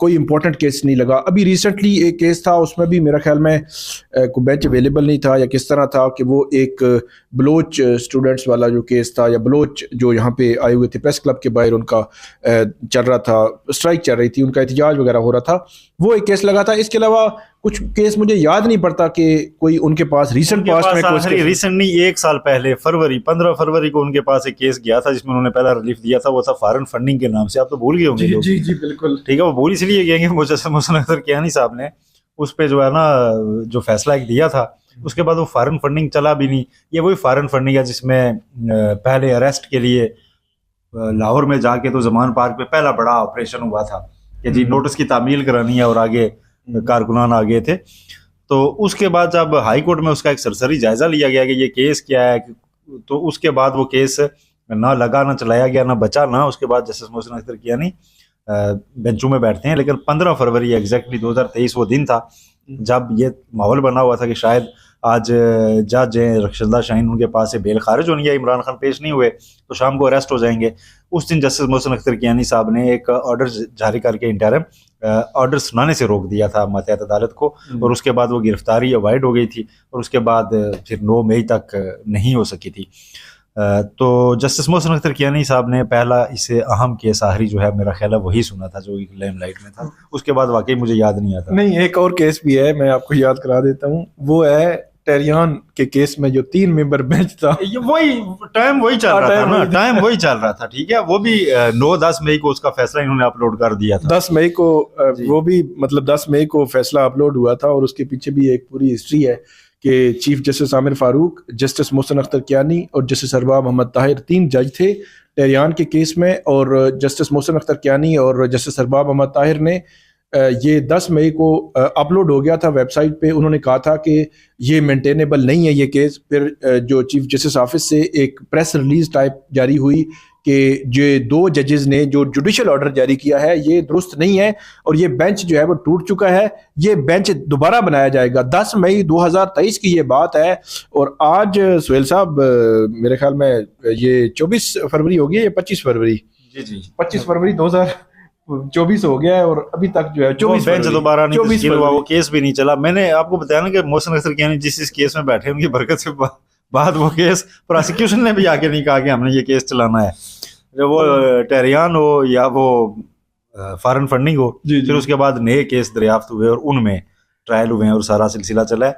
کوئی important case نہیں لگا. ابھی ریسنٹلی ایک کیس تھا, اس میں بھی میرا خیال میں کوئی بینچ اویلیبل نہیں تھا یا کس طرح تھا, کہ وہ ایک بلوچ اسٹوڈنٹس والا جو کیس تھا, یا بلوچ جو یہاں پہ آئے ہوئے تھے پریس کلب کے باہر, ان کا چل رہا تھا, اسٹرائک چل رہی تھی, ان کا احتجاج وغیرہ ہو رہا تھا, وہ ایک کیس لگا تھا. اس کے علاوہ کچھ کیس مجھے یاد نہیں پڑتا کہ کوئی ان کے پاس ریسنٹ پاسٹ میں کچھ ریسنٹ نہیں, 1 سال پہلے 15 فروری کو ان کے پاس ایک کیس گیا تھا جس میں انہوں نے پہلا ریلیف دیا تھا, وہ تھا فارن فنڈنگ کے نام سے. آپ تو بھول گئے ہوں گے. جی جی بالکل ٹھیک ہے, وہ بھول اس لیے گئے کہ مجسم محسن اختر کیانی صاحب نے اس پہ جو ہے نا جو فیصلہ ایک دیا تھا, اس کے بعد وہ فارن فنڈنگ چلا بھی نہیں. یہ وہی فارن فنڈنگ ہے جس میں پہلے اریسٹ کے لیے لاہور میں جا کے تو زمان پارک پہ پہلا بڑا آپریشن ہوا تھا کہ جی نوٹس کی تعمیل کرانی ہے, اور آگے کارکنان آ گئے تھے. تو اس کے بعد جب ہائی کورٹ میں اس کا ایک سرسری جائزہ لیا گیا کہ یہ کیس کیا ہے, تو اس کے بعد وہ کیس نہ لگا نہ چلایا گیا نہ بچا نہ. اس کے بعد جسٹس محسن اختر کیانی بینچوں میں بیٹھتے ہیں. لیکن 15 فروری ایگزیکٹلی 2023 وہ دن تھا جب یہ ماحول بنا ہوا تھا کہ شاید آج جج رخشندہ شاہین ان کے پاس سے بیل خارج ہونی ہے, عمران خان پیش نہیں ہوئے تو شام کو اریسٹ ہو جائیں گے. اس دن جسٹس محسن اختر کیانی صاحب نے ایک آرڈر جاری کر کے انٹرم آرڈر سنانے سے روک دیا تھا ماتحت عدالت کو, اور اس کے بعد وہ گرفتاری اوائڈ ہو گئی تھی, اور اس کے بعد پھر 9 مئی تک نہیں ہو سکی تھی. تو جسٹس محسن اختر کیانی صاحب نے پہلا اسے اہم کیس آخری جو ہے میرا خیال ہے وہی سنا تھا جو لیم لائٹ میں تھا. اس کے بعد واقعی مجھے یاد نہیں آتا. نہیں, ایک اور کیس بھی ہے, میں آپ کو یاد کرا دیتا ہوں. وہ ہے ٹیریان کے کیس میں جو 3 ممبر بینچ تھا, وہی ٹائم وہی چل رہا تھا نا, ٹائم وہی چل رہا تا. ٹھیک ہے, وہ بھی 9-10 مئی کو اس کا فیصلہ انہوں نے اپلوڈ کر دیا تھا. 10 مئی کو وہ بھی مطلب 10 مئی کو فیصلہ اپلوڈ ہوا تھا, اور اس کے پیچھے بھی ایک پوری ہسٹری ہے کہ چیف جسٹس عامر فاروق, جسٹس محسن اختر کیانی اور جسٹس ارباب محمد طاہر 3 جج تھے ٹیریان کے کیس میں. اور جسٹس محسن اختر کیانی اور جسٹس ارباب محمد طاہر نے یہ 10 مئی کو اپلوڈ ہو گیا تھا ویب سائٹ پہ. انہوں نے کہا تھا کہ یہ مینٹینیبل نہیں ہے یہ کیس. پھر جو چیف جسٹس آفس سے ایک پریس ریلیز ٹائپ جاری ہوئی کہ یہ 2 ججز نے جو جوڈیشل آرڈر جاری کیا ہے یہ درست نہیں ہے, اور یہ بینچ جو ہے وہ ٹوٹ چکا ہے, یہ بینچ دوبارہ بنایا جائے گا. 10 مئی 2023 کی یہ بات ہے, اور آج سہیل صاحب میرے خیال میں یہ 24 فروری ہو گئی یا 25 فروری؟ جی 25 فروری 2024 ہو گیا ہے, اور ابھی تک جو ہے 24 بینچ دوبارہ نہیں تشکیل ہوا, وہ فروری. کیس بھی نہیں چلا. میں نے آپ کو بتایا نا کہ محسن اختر کیانی جس کیس میں بیٹھے ان کی برکت سے بعد وہ کیس پراسیکیوشن نے بھی آگے نہیں کہا کہ ہم نے یہ کیس چلانا ہے, وہ ٹیریان ہو یا وہ فارن فنڈنگ ہو. پھر اس کے بعد نئے کیس دریافت ہوئے اور ان میں ٹرائل ہوئے ہیں اور سارا سلسلہ چلا ہے.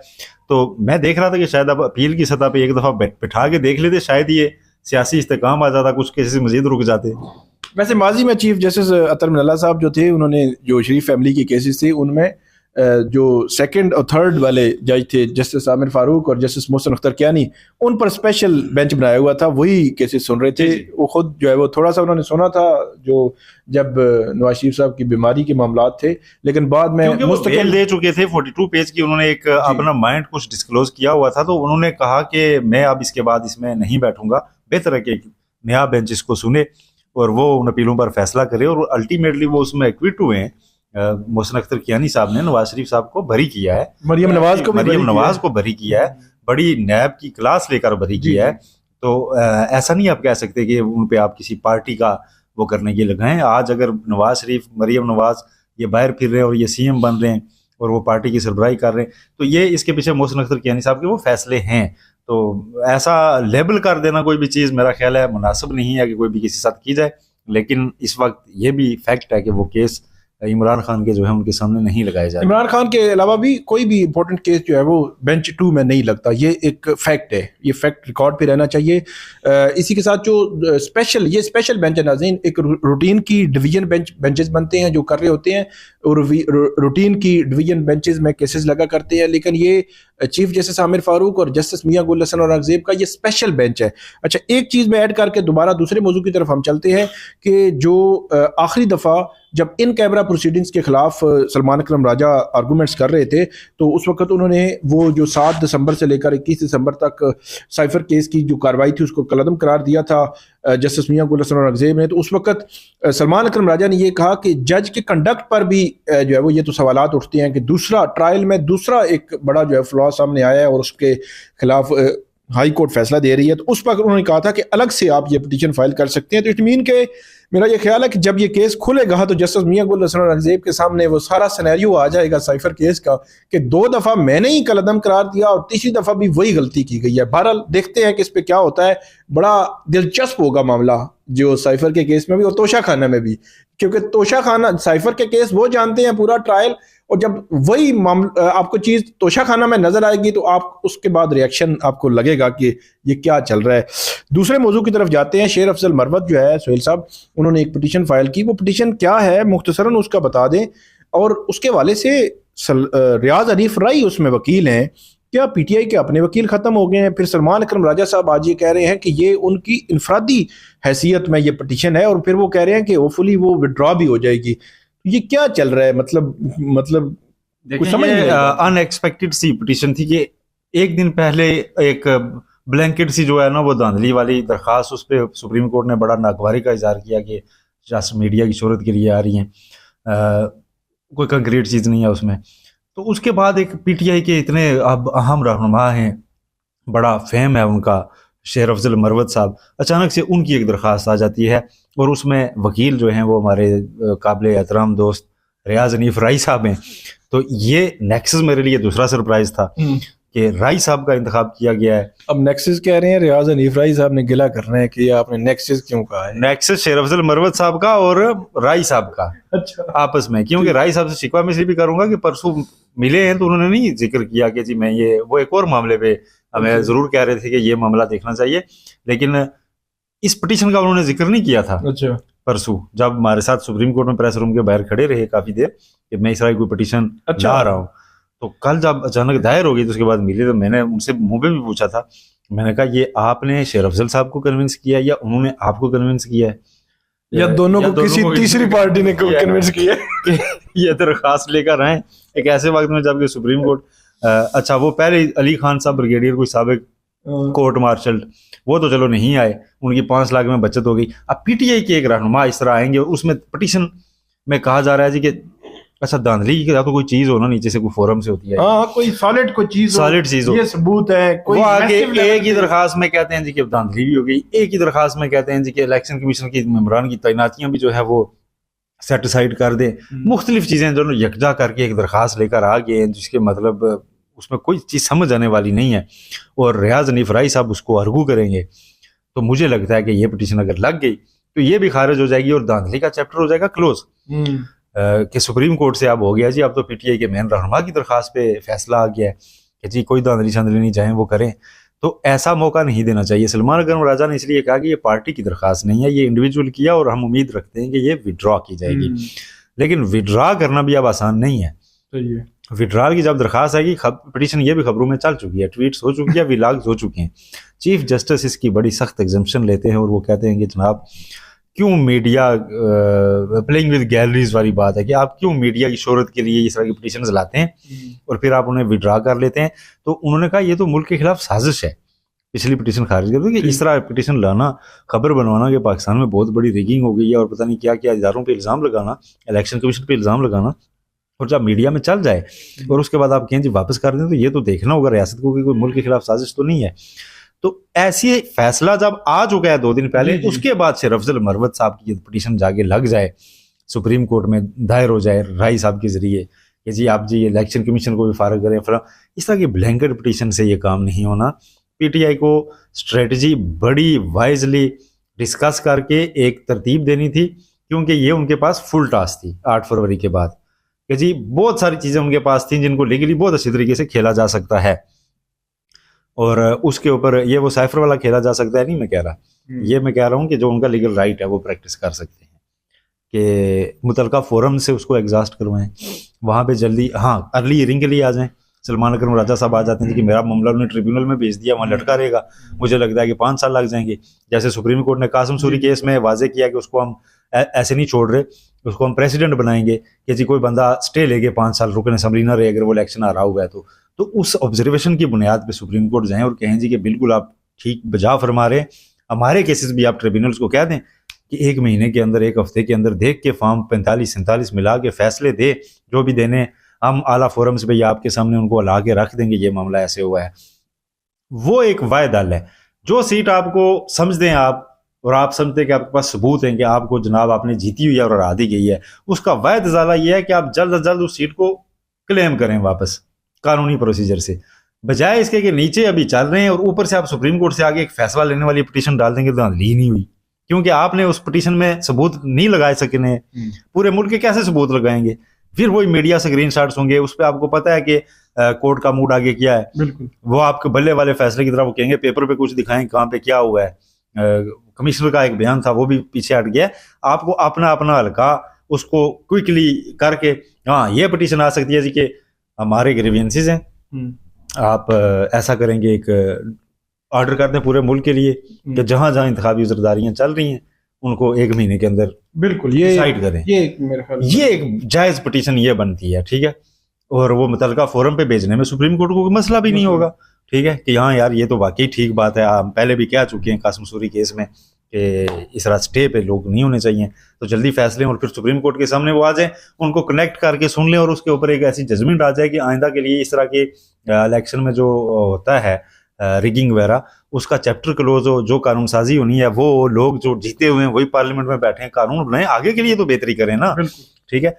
تو میں دیکھ رہا تھا کہ شاید اب اپیل کی سطح پہ ایک دفعہ بٹھا کے دیکھ لیتے, شاید یہ سیاسی استحکام آ جاتا, کچھ کیسز مزید رک جاتے. ویسے ماضی میں چیف جسٹس اطہر من اللہ صاحب جو تھے, انہوں نے جو شریف فیملی کے کیسز تھے ان میں جو 2nd اور 3rd والے جج تھے جسٹس عامر فاروق اور جسٹس محسن اختر کیانی, ان پر اسپیشل بینچ بنایا ہوا تھا, وہی کیسز سن رہے تھے. وہ خود جو ہے وہ تھوڑا سا انہوں نے سنا تھا جو جب نواز شریف صاحب کی بیماری کے معاملات تھے, لیکن بعد میں مستقل دے چکے تھے 42 پیج کی. انہوں نے ایک اپنا مائنڈ کچھ ڈسکلوز کیا ہوا تھا, تو انہوں نے کہا کہ میں اب اس کے بعد اس میں نہیں بیٹھوں گا, بہتر ہے کہ نیا بینچ اس کو سنے اور وہ ان اپیلوں پر فیصلہ کرے. اور الٹیمیٹلی وہ اس میں ایکوٹ ہوئے ہیں. محسن اختر کیانی صاحب نے نواز شریف صاحب کو بری کیا ہے, مریم نواز کو بری کیا ہے, بڑی نیب کی کلاس لے کر بری کیا ہے. تو ایسا نہیں آپ کہہ سکتے کہ ان پہ آپ کسی پارٹی کا وہ کرنے کے لگائیں. آج اگر نواز شریف, مریم نواز یہ باہر پھر رہے ہیں اور یہ CM بن رہے ہیں اور وہ پارٹی کی سربراہی کر رہے ہیں, تو یہ اس کے پیچھے محسن اختر کیانی صاحب کے وہ فیصلے ہیں. تو ایسا لیبل کر دینا کوئی بھی چیز میرا خیال ہے مناسب نہیں ہے کہ کوئی بھی کسی ساتھ کی جائے. لیکن اس وقت یہ بھی فیکٹ ہے کہ وہ کیس عمران خان کے جو ہے ان کے سامنے نہیں لگائے جاتے. عمران خان کے علاوہ بھی کوئی بھی امپورٹنٹ کیس جو ہے وہ بینچ 2 میں نہیں لگتا, یہ ایک فیکٹ ہے, یہ فیکٹ ریکارڈ پہ رہنا چاہیے. اسی کے ساتھ جو اسپیشل بینچ ہے ناظرین, ایک روٹین کی ڈویژن بینچز بنتے ہیں جو کر رہے ہوتے ہیں, اور روٹین کی ڈویژن بینچز میں کیسز لگا کرتے ہیں. لیکن یہ چیف جسٹس عامر فاروق اور جسٹس میاں گل حسن اورنگزیب کا یہ اسپیشل بینچ ہے. اچھا, ایک چیز میں ایڈ کر کے دوبارہ دوسرے موضوع کی طرف ہم چلتے ہیں کہ جو آخری دفعہ جب ان کیمرہ پروسیڈنگز کے خلاف سلمان اکرم راجہ آرگومنٹس کر رہے تھے, تو اس وقت انہوں نے وہ جو 7 دسمبر سے لے کر 21 دسمبر تک سائفر کیس کی جو کارروائی تھی اس کو کالعدم قرار دیا تھا جسٹس میاں گل حسن اورنگزیب نے. تو اس وقت سلمان اکرم راجہ نے یہ کہا کہ جج کے کنڈکٹ پر بھی جو ہے وہ یہ تو سوالات اٹھتے ہیں کہ دوسرا ٹرائل میں دوسرا ایک بڑا جو ہے فلا سامنے آیا ہے اور اس کے خلاف ہائی کورٹ فیصلہ دے رہی ہے. تو اس وقت انہوں نے کہا تھا کہ الگ سے آپ یہ پٹیشن فائل کر سکتے ہیں. تو اٹ مین کہ میرا یہ خیال ہے کہ جب یہ کیس کھلے گا تو جسٹس میاں گل حسن اورنگزیب کے سامنے وہ سارا سینیریو آ جائے گا سائفر کیس کا کہ 2 دفعہ میں نے ہی قلعدم قرار دیا اور تیسری دفعہ بھی وہی غلطی کی گئی ہے. بہرحال دیکھتے ہیں کہ اس پہ کیا ہوتا ہے. بڑا دلچسپ ہوگا معاملہ جو سائفر کے کیس میں بھی اور توشہ خانہ میں بھی, کیونکہ توشہ خانہ سائفر کے کیس وہ جانتے ہیں پورا ٹرائل, اور جب وہی آپ کو چیز توشہ خانہ میں نظر آئے گی تو آپ اس کے بعد ریئیکشن آپ کو لگے گا کہ یہ کیا چل رہا ہے. دوسرے موضوع کی طرف جاتے ہیں. شیر افضل مروت جو ہے سہیل صاحب, انہوں نے ایک پٹیشن فائل کی. وہ پٹیشن کیا ہے مختصراً اس کا بتا دیں, اور اس کے حوالے سے ریاض حنیف رائی اس میں وکیل ہیں. کیا پی ٹی آئی کے اپنے وکیل ختم ہو گئے ہیں؟ پھر سلمان اکرم راجہ صاحب آج یہ کہہ رہے ہیں کہ یہ ان کی انفرادی حیثیت میں یہ پٹیشن ہے, اور پھر وہ کہہ رہے ہیں کہ ہوپفلی وہ وڈرا بھی ہو جائے گی. یہ کیا چل رہا ہے؟ مطلب ان ایکسپیکٹڈ سی پٹیشن تھی کہ ایک دن پہلے ایک بلینکٹ سی جو ہے نا وہ دھاندلی والی درخواست, اس پہ سپریم کورٹ نے بڑا ناگواری کا اظہار کیا کہ سیاست میڈیا کی شہرت کے لیے آ رہی ہیں, کوئی کنکریٹ چیز نہیں ہے اس میں. تو اس کے بعد ایک پی ٹی آئی کے اتنے اب اہم رہنما ہیں, بڑا فیم ہے ان کا, شیر افضل مروت صاحب, اچانک سے ان کی ایک درخواست آ جاتی ہے, اور اس میں وکیل جو ہیں وہ ہمارے قابل احترام دوست ریاض حنیف رائی صاحب ہیں. تو یہ نیکسس میرے لیے دوسرا سرپرائز تھا کہ رائی صاحب کا انتخاب کیا گیا ہے. اب نیکسس کہہ رہے ہیں, ریاض حنیف رائی صاحب نے گلہ کرنا ہے کہ یہ آپ نے نیکسس کیوں کہا ہے. نیکسس شیر افضل مروت صاحب کا اور رائی صاحب کا آپس میں, کیونکہ رائی صاحب سے شکوہ میں اس لیے بھی کروں گا کہ پرسوں ملے ہیں تو انہوں نے نہیں ذکر کیا کہ جی میں یہ, وہ ایک اور معاملے پہ ہمیں ضرور کہہ رہے تھے کہ یہ معاملہ دیکھنا چاہیے, لیکن اس پٹیشن کا انہوں نے ذکر نہیں کیا تھا. اچھا, پرسوں جب ہمارے ساتھ سپریم کورٹ میں پریس روم کے باہر کھڑے رہے کافی دیر کہ میں اس طرح کی کوئی پٹیشن لا رہا ہوں, تو کل جب اچانک دائر ہو گئی تو اس کے بعد ملے تو میں نے ان سے منہ پہ بھی پوچھا تھا, میں نے کہا یہ آپ نے شیر افضل صاحب کو کنونس کیا یا انہوں نے آپ کو کنونس کیا ہے, یا دونوں کو کسی تیسری پارٹی نے کنونس کیا کہ یہ درخواست لے کر آئیں ایک ایسے وقت میں جب کہ سپریم کورٹ, اچھا وہ پہلے علی خان صاحب بریگیڈیئر کوئی سابق کورٹ مارشل, وہ تو چلو نہیں آئے, ان کی 5 لاکھ میں بچت ہو گئی. اب پی ٹی آئی کے ایک رہنما اس طرح آئیں گے, اور اس میں پٹیشن میں کہا جا رہا ہے جی کہ اچھا دھاندلی کی تو کوئی چیز ہو نا نیچے سے کوئی فورم سے ہوتی ہے, ہاں کوئی سالڈ کوئی چیز ہو, یہ ثبوت ہے. وہ آگے ایک ہی درخواست میں کہتے ہیں جی کہ دھاندلی بھی ہو گئی, ایک ہی درخواست میں کہتے ہیں جی کہ الیکشن کمیشن کی ممبران کی تعیناتیاں بھی جو ہے وہ سیٹ اسائڈ کر دیں. مختلف چیزیں جو یکجا کر کے ایک درخواست لے کر آ گئے ہیں جس کے مطلب اس میں کوئی چیز سمجھ آنے والی نہیں ہے, اور ریاض حنیف رائی صاحب اس کو ارگو کریں گے. تو مجھے لگتا ہے کہ یہ پٹیشن اگر لگ گئی تو یہ بھی خارج ہو جائے گی اور دھاندلی کا چیپٹر ہو جائے گا کلوز, کہ سپریم کورٹ سے اب ہو گیا جی اب تو پی ٹی آئی کے مین رہنما کی درخواست پہ فیصلہ آ گیا ہے کہ جی کوئی دھاندلی شاندلی نہیں چاہیں وہ کریں. تو ایسا موقع نہیں دینا چاہیے. سلمان اکرم راجہ نے اس لیے کہا کہ یہ پارٹی کی درخواست نہیں ہے, یہ انڈیویجول کیا, اور ہم امید رکھتے ہیں کہ یہ وڈرا کی جائے گی. لیکن وڈرا کرنا بھی اب آسان نہیں ہے. وڈرا کی جب درخواست آئے گی, پٹیشن یہ بھی خبروں میں چل چکی ہے, ٹویٹس ہو چکی ہے, ویلاگز ہو چکے ہیں. چیف جسٹس اس کی بڑی سخت ایگزمپشن لیتے ہیں اور وہ کہتے ہیں کہ جناب کیوں میڈیا پلینگ ود گیلریز والی بات ہے کہ آپ کیوں میڈیا کی شہرت کے لیے اس طرح کی پٹیشنز لاتے ہیں اور پھر آپ انہیں وڈرا کر لیتے ہیں. تو انہوں نے کہا یہ تو ملک کے خلاف سازش ہے پچھلی پٹیشن خارج کر دو کہ اس طرح پٹیشن لانا, خبر بنوانا کہ پاکستان میں بہت بڑی ریگنگ ہو گئی ہے اور پتہ نہیں کیا کیا اداروں پہ الزام لگانا, الیکشن کمیشن پہ الزام لگانا, اور جب میڈیا میں چل جائے اور اس کے بعد آپ کہیں جی واپس کر دیں, تو یہ تو دیکھنا ہوگا ریاست کو کہ کوئی ملک کے خلاف سازش تو نہیں ہے. تو ایسی فیصلہ جب آ چکا ہے 2 دن پہلے, اس کے بعد شیر افضل مروت صاحب کی پٹیشن جا کے لگ جائے, سپریم کورٹ میں دائر ہو جائے رائی صاحب کے ذریعے کہ جی آپ جی الیکشن کمیشن کو بھی فارغ کریں, اس طرح کی بلینکٹ پٹیشن سے یہ کام نہیں ہونا. پی ٹی آئی کو اسٹریٹجی بڑی وائزلی ڈسکس کر کے ایک ترتیب دینی تھی, کیونکہ یہ ان کے پاس فل ٹاسک تھی 8 فروری کے بعد کہ جی بہت ساری چیزیں ان کے پاس تھیں جن کو لیگلی بہت اچھی طریقے سے کھیلا جا سکتا ہے, اور اس کے اوپر یہ وہ سائفر والا کھیلا جا سکتا ہے نہیں میں کہہ رہا, یہ میں کہہ رہا ہوں کہ جو ان کا لیگل رائٹ ہے وہ پریکٹس کر سکتے ہیں کہ متعلقہ فورم سے اس کو ایگزاسٹ کروائیں, وہاں پہ جلدی ہاں ارلی ہیئرنگ کے لیے آ جائیں. سلمان اکرم راجہ صاحب آ جاتے ہیں کہ میرا معاملہ انہوں نے ٹریبیونل میں بھیج دیا, وہاں لٹکا رہے گا, مجھے لگتا ہے کہ 5 سال لگ جائیں گے. جیسے سپریم کورٹ نے قاسم سوری کیس میں واضح کیا کہ اس کو ہم ایسے نہیں چھوڑ رہے, اس کو ہم پریسیڈنٹ بنائیں گے کہ جی کوئی بندہ اسٹے لے کے 5 سال رکن اسمبلی نہ رہے اگر وہ الیکشن آ رہا ہوا ہے. تو اس آبزرویشن کی بنیاد پہ سپریم کورٹ جائیں اور کہیں جی کہ بالکل آپ ٹھیک بجا فرما رہے ہیں, ہمارے کیسز بھی آپ ٹریبیونلز کو کہہ دیں کہ 1 مہینے کے اندر 1 ہفتے کے اندر دیکھ کے فارم 45-47 ملا کے فیصلے دے جو بھی دینے, ہم اعلیٰ فورمز پہ یا آپ کے سامنے ان کو لا کے رکھ دیں گے یہ معاملہ ایسے ہوا ہے. وہ ایک واحد حل ہے. جو سیٹ آپ کو سمجھ دیں آپ اور آپ سمجھتے ہیں کہ آپ کے پاس ثبوت ہیں کہ آپ کو جناب آپ نے جیتی ہوئی ہے اور ہرا دی گئی ہے، اس کا واحد ازالہ یہ ہے کہ آپ جلد از جلد اس سیٹ کو کلیم کریں واپس قانونی پروسیجر سے، بجائے اس کے کہ نیچے ابھی چل رہے ہیں اور اوپر سے آپ سپریم کورٹ سے آگے ایک فیصلہ لینے والی پٹیشن ڈال دیں گے تو لی نہیں ہوئی، کیونکہ آپ نے اس پٹیشن میں ثبوت نہیں لگائے سکنے، پورے ملک کے کیسے ثبوت لگائیں گے؟ پھر وہی میڈیا سے گرین شاٹس ہوں گے، اس پہ آپ کو پتہ ہے کہ کورٹ کا موڈ آگے کیا ہے، بالکل وہ آپ کے بلے والے فیصلے کی طرح وہ کہیں گے پیپر پہ کچھ دکھائیں کہاں پہ کیا ہوا ہے، کمشنر کا ایک بیان تھا وہ بھی پیچھے ہٹ گیا، آپ کو اپنا حلقہ اس کو کوئکلی کر کے ہاں یہ پٹیشن آ سکتی ہے جی کہ ہمارے گریوینسز ہیں، آپ ایسا کریں گے، ایک آرڈر کر دیں پورے ملک کے لیے کہ جہاں جہاں انتخابی عذرداریاں چل رہی ہیں ان کو 1 مہینے کے اندر بالکل یہ ڈیسائیڈ کریں، یہ ایک جائز پٹیشن یہ بنتی ہے، ٹھیک ہے، اور وہ متعلقہ فورم پہ بھیجنے میں سپریم کورٹ کو کوئی مسئلہ بھی نہیں ہوگا، ٹھیک ہے، کہ ہاں یار یہ تو واقعی ٹھیک بات ہے، ہم پہلے بھی کہہ چکے ہیں قاسم سوری کیس میں کہ اس طرح اسٹے پہ لوگ نہیں ہونے چاہیے، تو جلدی فیصلے اور پھر سپریم کورٹ کے سامنے وہ آ جائیں، ان کو کنیکٹ کر کے سن لیں اور اس کے اوپر ایک ایسی ججمنٹ آ جائے کہ آئندہ کے لیے اس طرح کے الیکشن میں جو ہوتا ہے ریگنگ وغیرہ اس کا چیپٹر کلوز ہو، جو قانون سازی ہونی ہے وہ لوگ جو جیتے ہوئے ہیں وہی پارلیمنٹ میں بیٹھے ہیں قانون بنائیں، آگے کے لیے تو بہتری کریں نا، ٹھیک ہے،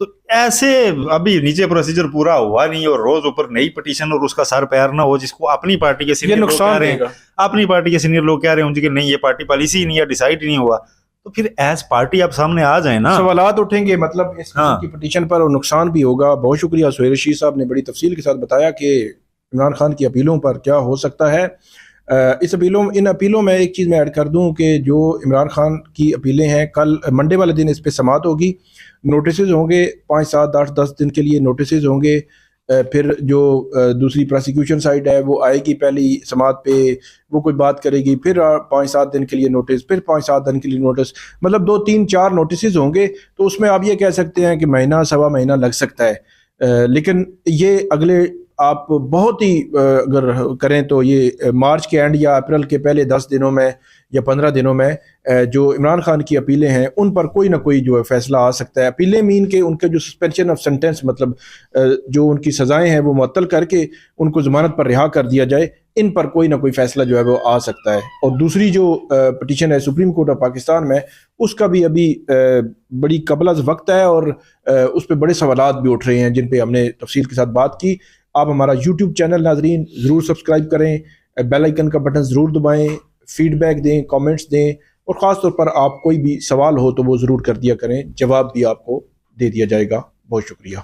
تو ایسے ابھی نیچے پروسیجر پورا ہوا نہیں اور روز اوپر نئی پٹیشن اور اس کا سر پیر نہ ہو جس کو اپنی پارٹی کے سینئر لوگ کہہ رہے ہیں، اپنی پارٹی کے سینئر لوگ کہہ رہے ہیں کہ نہیں یہ پارٹی پالیسی ہی نہیں ہے، ڈیسائیڈ ہی نہیں ہوا، تو پھر ایز پارٹی آپ سامنے آ جائیں نا، سوالات اٹھیں گے، مطلب اس کی پٹیشن پر اور نقصان بھی ہوگا۔ بہت شکریہ سہیل رشید صاحب نے بڑی تفصیل کے ساتھ بتایا کہ عمران خان کی اپیلوں پر کیا ہو سکتا ہے۔ ان اپیلوں میں ایک چیز میں ایڈ کر دوں کہ جو عمران خان کی اپیلیں ہیں، کل منڈے والے دن اس پہ سماعت ہوگی، نوٹسز ہوں گے 5 7 8 10 دن کے لیے نوٹسز ہوں گے، پھر جو دوسری پروسیکیوشن سائڈ ہے وہ آئے گی پہلی سماعت پہ، وہ کوئی بات کرے گی، پھر 5 7 دن کے لیے نوٹس، پھر 5 7 دن کے لیے نوٹس، مطلب 2 3 4 نوٹسز ہوں گے، تو اس میں آپ یہ کہہ سکتے ہیں کہ مہینہ سوا مہینہ لگ سکتا ہے، لیکن یہ اگلے آپ بہت ہی اگر کریں تو یہ مارچ کے اینڈ یا اپریل کے پہلے 10 دنوں میں یا 15 دنوں میں جو عمران خان کی اپیلیں ہیں ان پر کوئی نہ کوئی جو ہے فیصلہ آ سکتا ہے۔ اپیلیں مین کے ان کے جو سسپینشن آف سینٹینس، مطلب جو ان کی سزائیں ہیں وہ معطل کر کے ان کو ضمانت پر رہا کر دیا جائے، ان پر کوئی نہ کوئی فیصلہ جو ہے وہ آ سکتا ہے۔ اور دوسری جو پٹیشن ہے سپریم کورٹ آف پاکستان میں، اس کا بھی ابھی بڑی قبل از وقت ہے اور اس پہ بڑے سوالات بھی اٹھ رہے ہیں جن پہ ہم نے تفصیل کے ساتھ بات کی۔ آپ ہمارا یوٹیوب چینل ناظرین ضرور سبسکرائب کریں، بیل آئیکن کا بٹن ضرور دبائیں، فیڈ بیک دیں، کامنٹس دیں، اور خاص طور پر آپ کوئی بھی سوال ہو تو وہ ضرور کر دیا کریں، جواب بھی آپ کو دے دیا جائے گا۔ بہت شکریہ۔